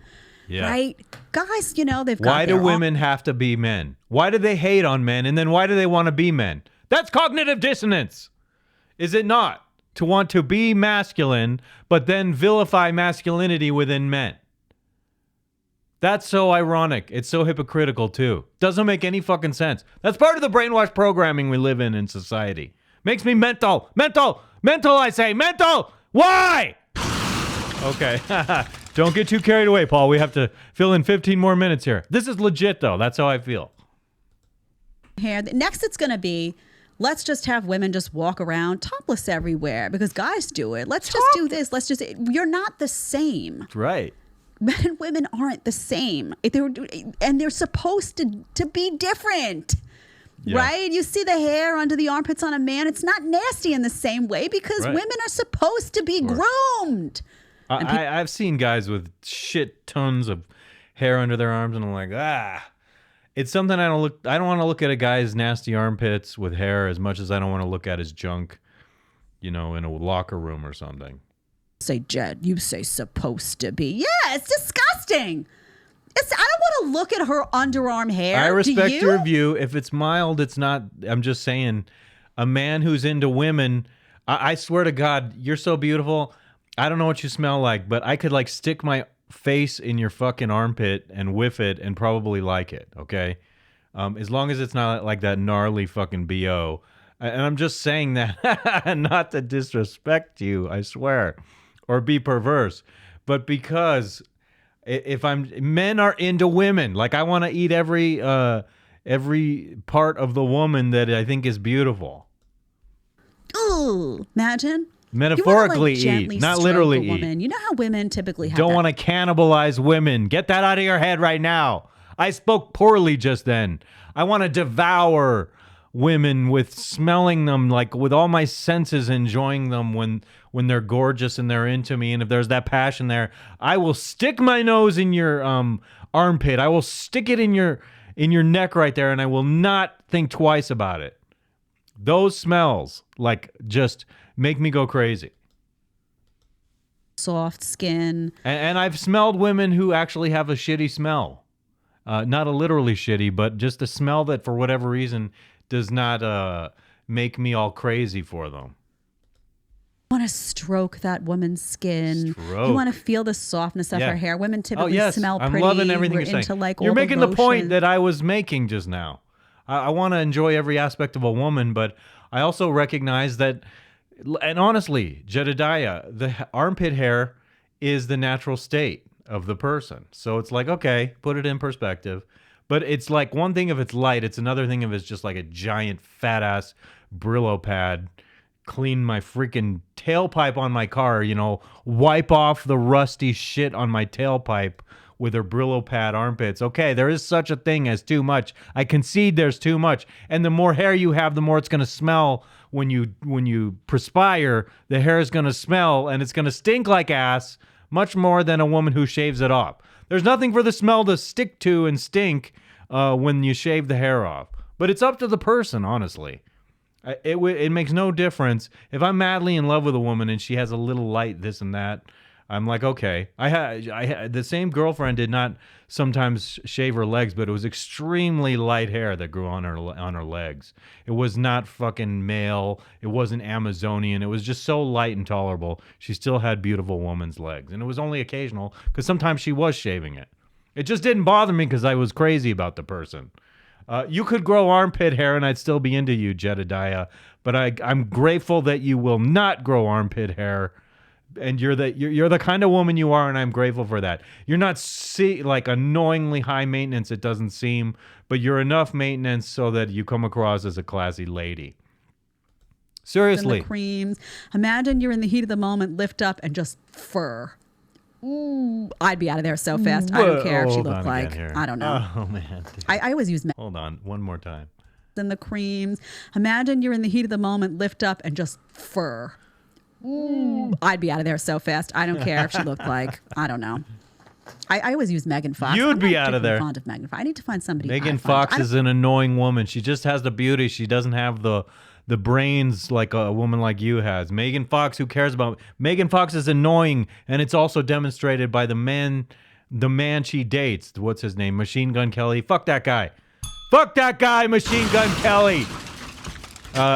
Yeah. Right? Guys, you know, they've got Why do women have to be men? Why do they hate on men? And then why do they want to be men? That's cognitive dissonance. Is it not? To want to be masculine, but then vilify masculinity within men. That's so ironic. It's so hypocritical, too. Doesn't make any fucking sense. That's part of the brainwash programming we live in society. Makes me mental. Mental! Mental, I say! Mental! Why? Okay. Don't get too carried away, Paul. We have to fill in 15 more minutes here. This is legit, though. That's how I feel. Hair. Next, it's going to be, let's just have women just walk around topless everywhere because guys do it. Let's just do this. Let's just, you're not the same. Right. Men and women aren't the same. And they're supposed to be different. Yeah. Right? You see the hair under the armpits on a man. It's not nasty in the same way because women are supposed to be groomed. I've seen guys with shit tons of hair under their arms, and I'm like, it's something I don't want to look at a guy's nasty armpits with hair as much as I don't want to look at his junk, you know, in a locker room or something. Say, Jed, you say supposed to be. Yeah, it's disgusting. I don't want to look at her underarm hair. I respect your view. If it's mild, it's not. I'm just saying, a man who's into women, I swear to God, you're so beautiful. I don't know what you smell like, but I could like stick my face in your fucking armpit and whiff it and probably like it, okay? As long as it's not like that gnarly fucking BO. And I'm just saying that not to disrespect you, I swear, or be perverse, but because if men are into women, like I want to eat every part of the woman that I think is beautiful. Ooh, imagine. Metaphorically eat, not literally eat. You know how women typically have Don't want to cannibalize women. Get that out of your head right now. I spoke poorly just then. I want to devour women with smelling them, like with all my senses, enjoying them when they're gorgeous and they're into me. And if there's that passion there, I will stick my nose in your armpit. I will stick it in your neck right there, and I will not think twice about it. Those smells like just make me go crazy. Soft skin. And I've smelled women who actually have a shitty smell. Not a literally shitty, but just a smell that for whatever reason does not make me all crazy for them. You want to stroke that woman's skin. You want to feel the softness of her hair. Women typically smell pretty. I'm loving everything you're saying. Like you're making the point that I was making just now. I want to enjoy every aspect of a woman, but I also recognize that, and honestly, Jedidiah, the armpit hair is the natural state of the person. So it's like, okay, put it in perspective. But it's like one thing if it's light, it's another thing if it's just like a giant fat ass Brillo pad. Clean my freaking tailpipe on my car, you know, wipe off the rusty shit on my tailpipe with her Brillo pad armpits. Okay, there is such a thing as too much. I concede there's too much. And the more hair you have, the more it's going to smell when you perspire. The hair is going to smell and it's going to stink like ass much more than a woman who shaves it off. There's nothing for the smell to stick to and stink when you shave the hair off. But it's up to the person, honestly. It makes no difference if I'm madly in love with a woman and she has a little light this and that. I'm like, okay. I had the same girlfriend did not sometimes shave her legs, but it was extremely light hair that grew on her legs. It was not fucking male. It wasn't Amazonian. It was just so light and tolerable. She still had beautiful woman's legs, and it was only occasional because sometimes she was shaving it. It just didn't bother me because I was crazy about the person. You could grow armpit hair and I'd still be into you, Jedidiah. But I'm grateful that you will not grow armpit hair, and you're the kind of woman you are, and I'm grateful for that. You're not like annoyingly high maintenance. It doesn't seem, but you're enough maintenance so that you come across as a classy lady. Seriously, and the creams. Imagine you're in the heat of the moment, lift up, and just fur. Ooh, I'd be out of there so fast. I don't care if she looked like, I don't know. Oh, man. I always use Hold on. One more time. And the creams. Imagine you're in the heat of the moment, lift up, and just fur. Ooh, I'd be out of there so fast. I don't care if she looked like, I don't know. I always use Megan Fox. You'd be out of there. I'm fond of Megan Fox. I need to find somebody. Megan Fox is an annoying woman. She just has the beauty. She doesn't have the brains like a woman like you has. Megan Fox, who cares about... Megan Fox is annoying, and it's also demonstrated by the man she dates. What's his name? Machine Gun Kelly. Fuck that guy. Fuck that guy, Machine Gun Kelly.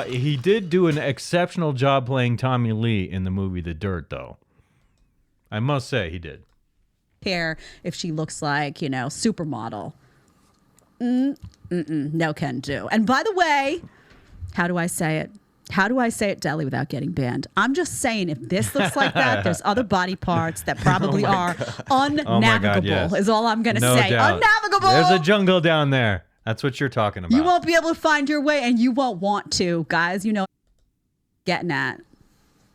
He did do an exceptional job playing Tommy Lee in the movie The Dirt, though. I must say, he did. Care if she looks like, supermodel. No can do. And by the way, how do I say it? How do I say it, Deli, without getting banned? I'm just saying, if this looks like that, there's other body parts that probably are unnavigable, yes. is all I'm going to No say. doubt. Unnavigable! There's a jungle down there. That's what you're talking about. You won't be able to find your way, and you won't want to, guys. Getting at.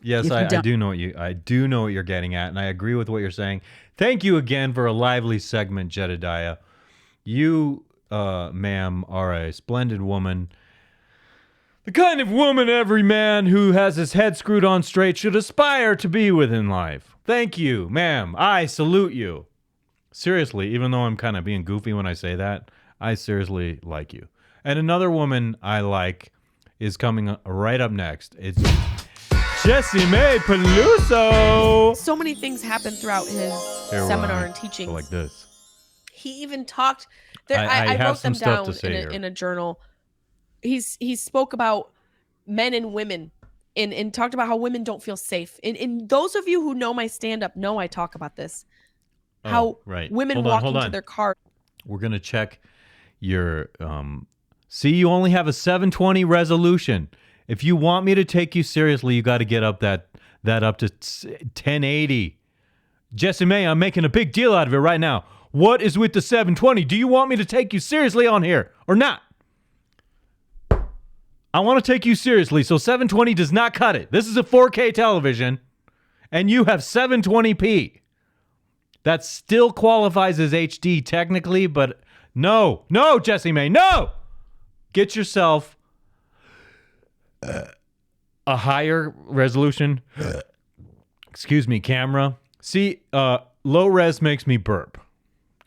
Yes, I do know what you're getting at, and I agree with what you're saying. Thank you again for a lively segment, Jedidiah. You, ma'am, are a splendid woman. The kind of woman every man who has his head screwed on straight should aspire to be with in life. Thank you, ma'am. I salute you. Seriously, even though I'm kind of being goofy when I say that, I seriously like you. And another woman I like is coming right up next. It's Jessimae Peluso. So many things happened throughout his seminar and teachings. Like this. He even talked. I wrote them down in a journal. He spoke about men and women and talked about how women don't feel safe. And those of you who know my stand-up know I talk about this. How women walk into their car. We're going to check your... See, you only have a 720 resolution. If you want me to take you seriously, you got to get up that up to 1080. Jessimae, I'm making a big deal out of it right now. What is with the 720? Do you want me to take you seriously on here or not? I want to take you seriously, so 720 does not cut it. This is a 4K television, and you have 720p. That still qualifies as HD technically, but no, Jessimae, no! Get yourself a higher resolution, camera. See, low res makes me burp,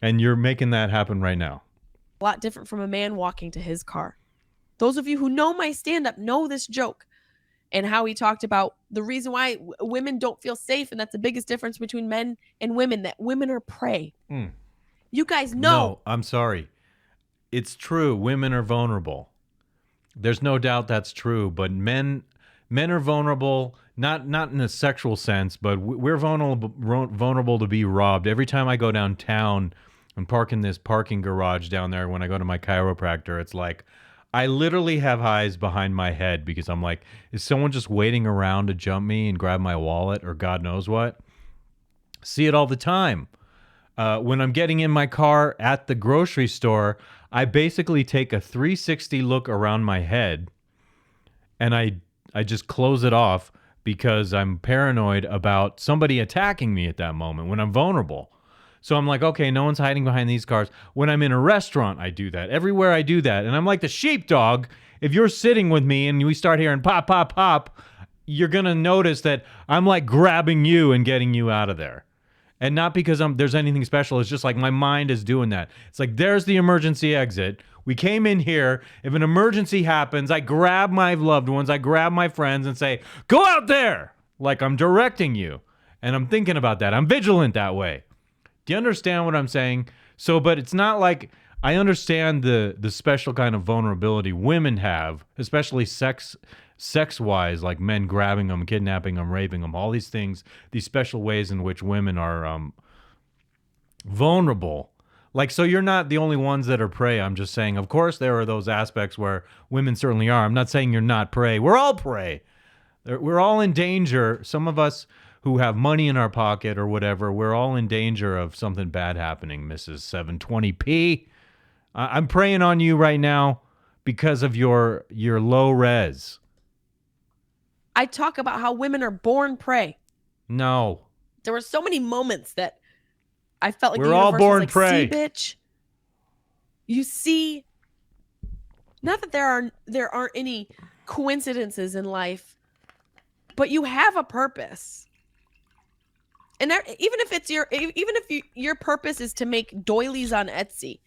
and you're making that happen right now. A lot different from a man walking to his car. Those of you who know my stand-up know this joke and how he talked about the reason why women don't feel safe, and that's the biggest difference between men and women, that women are prey. You guys know. No, I'm sorry. It's true. Women are vulnerable. There's no doubt that's true, but men are vulnerable, not in a sexual sense, but we're vulnerable to be robbed. Every time I go downtown and park in this parking garage down there when I go to my chiropractor, it's like I literally have eyes behind my head because I'm like, is someone just waiting around to jump me and grab my wallet or God knows what? See it all the time. When I'm getting in my car at the grocery store, I basically take a 360 look around my head and I just close it off because I'm paranoid about somebody attacking me at that moment when I'm vulnerable. So I'm like, okay, no one's hiding behind these cars. When I'm in a restaurant, I do that. Everywhere I do that. And I'm like the sheepdog. If you're sitting with me and we start hearing pop, pop, pop, you're going to notice that I'm like grabbing you and getting you out of there. And not because there's anything special. It's just like my mind is doing that. It's like, there's the emergency exit. We came in here. If an emergency happens, I grab my loved ones, I grab my friends and say, go out there, like I'm directing you. And I'm thinking about that. I'm vigilant that way. Do you understand what I'm saying? So, but it's not like, I understand the special kind of vulnerability women have, especially sex-wise, like men grabbing them, kidnapping them, raping them, all these things, these special ways in which women are vulnerable. Like, so you're not the only ones that are prey. I'm just saying, of course, there are those aspects where women certainly are. I'm not saying you're not prey. We're all prey. We're all in danger. Some of us who have money in our pocket or whatever, we're all in danger of something bad happening, Mrs. 720p. I'm praying on you right now because of your low res. I talk about how women are born prey. No. There were so many moments that I felt like we're the all universe born was like, prey. See, bitch, you see, not that there aren't any coincidences in life, but you have a purpose. And even if your purpose is to make doilies on Etsy,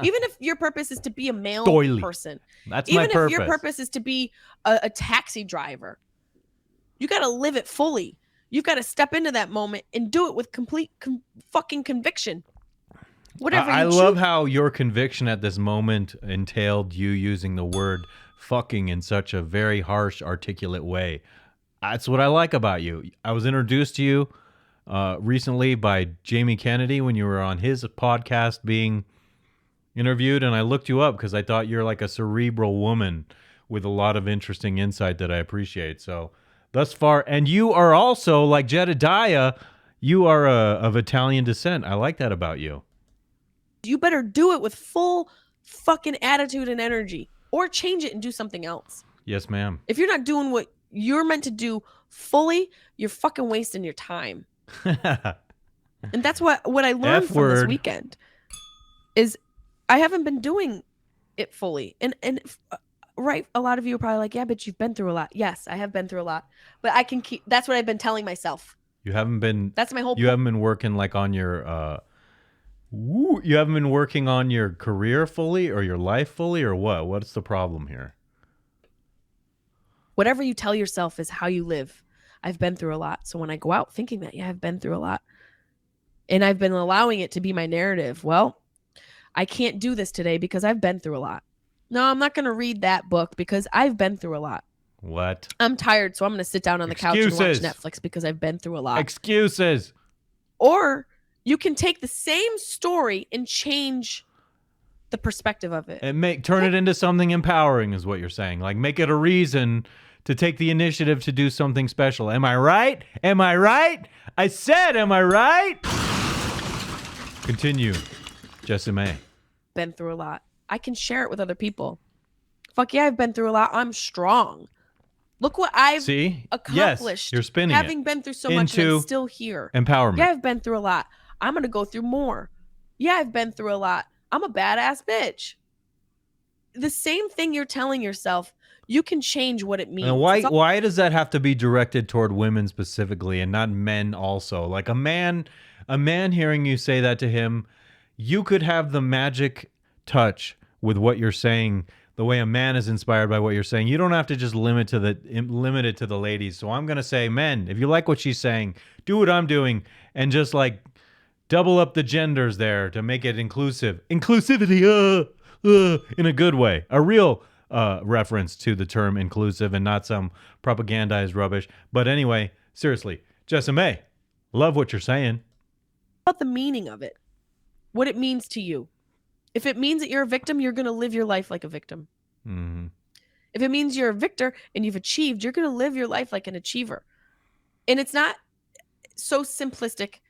even if your purpose is to be a male person, that's even my if purpose. your purpose is to be a taxi driver, you got to live it fully. You've got to step into that moment and do it with complete fucking conviction. Whatever. I love how your conviction at this moment entailed you using the word fucking in such a very harsh, articulate way. That's what I like about you. I was introduced to you recently by Jamie Kennedy when you were on his podcast being interviewed, and I looked you up because I thought you're like a cerebral woman with a lot of interesting insight that I appreciate. So thus far, and you are also like Jedidiah, you are of Italian descent. I like that about you. You better do it with full fucking attitude and energy, or change it and do something else. Yes, ma'am. If you're not doing what you're meant to do fully, you're fucking wasting your time. And that's what I learned from this weekend is I haven't been doing it fully. And right, a lot of you are probably like, yeah, but you've been through a lot. Yes, I have been through a lot. But I can keep, that's what I've been telling myself. You haven't been, that's my whole you haven't been working like on your you haven't been working on your career fully or your life fully, or what? What's the problem here? Whatever you tell yourself is how you live. I've been through a lot. So when I go out thinking that, yeah, I've been through a lot and I've been allowing it to be my narrative. Well, I can't do this today because I've been through a lot. No, I'm not going to read that book because I've been through a lot. What? I'm tired, so I'm going to sit down on the couch and watch Netflix because I've been through a lot. Excuses. Or you can take the same story and change the perspective of it. And turn it into something empowering is what you're saying. Like make it a reason to take the initiative to do something special. Am I right? Am I right? I said, am I right? Continue, Jessimae. Been through a lot. I can share it with other people. Fuck yeah, I've been through a lot. I'm strong. Look what I've accomplished. Yes, you're spinning having been through so much and I'm still here. Empowerment. Yeah, I've been through a lot. I'm going to go through more. Yeah, I've been through a lot. I'm a badass bitch. The same thing you're telling yourself, you can change what it means. And why does that have to be directed toward women specifically and not men also? Like a man hearing you say that to him, you could have the magic touch with what you're saying, the way a man is inspired by what you're saying. You don't have to just limit it to the ladies. So I'm going to say, men, if you like what she's saying, do what I'm doing and just like double up the genders there to make it inclusive. Inclusivity, in a good way. A real reference to the term inclusive and not some propagandized rubbish. But anyway, seriously, Jessimae, love what you're saying. About the meaning of it, what it means to you. If it means that you're a victim, you're going to live your life like a victim. Mm-hmm. If it means you're a victor and you've achieved, you're going to live your life like an achiever. And it's not so simplistic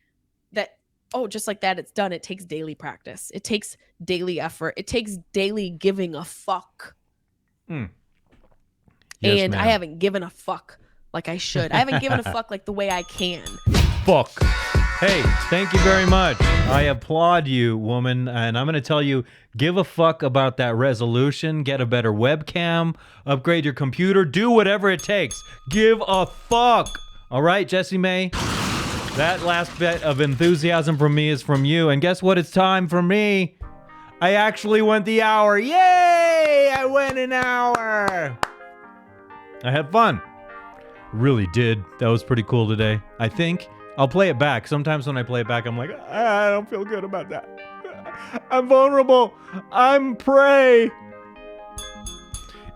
that, oh, just like that, it's done. It takes daily practice. It takes daily effort. It takes daily giving a fuck. Yes, and ma'am. I haven't given a fuck like I should. I haven't given a fuck like the way I can. Fuck. Hey, thank you very much. I applaud you, woman. And I'm going to tell you, give a fuck about that resolution. Get a better webcam. Upgrade your computer. Do whatever it takes. Give a fuck. All right, Jessimae? That last bit of enthusiasm from me is from you. And guess what? It's time for me. I actually went the hour. Yay! I went an hour. I had fun. Really did. That was pretty cool today. I think I'll play it back. Sometimes when I play it back, I'm like, I don't feel good about that. I'm vulnerable. I'm prey.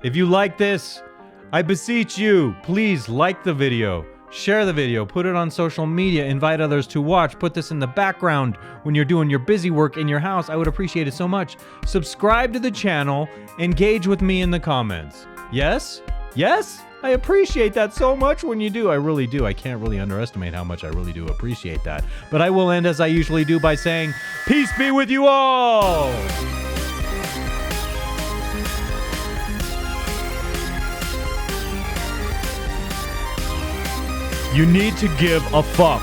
If you like this, I beseech you, please like the video. Share the video, put it on social media, invite others to watch, put this in the background when you're doing your busy work in your house. I would appreciate it so much. Subscribe to the channel, engage with me in the comments. Yes? Yes? I appreciate that so much when you do. I really do. I can't really underestimate how much I really do appreciate that. But I will end as I usually do by saying, peace be with you all! You need to give a fuck.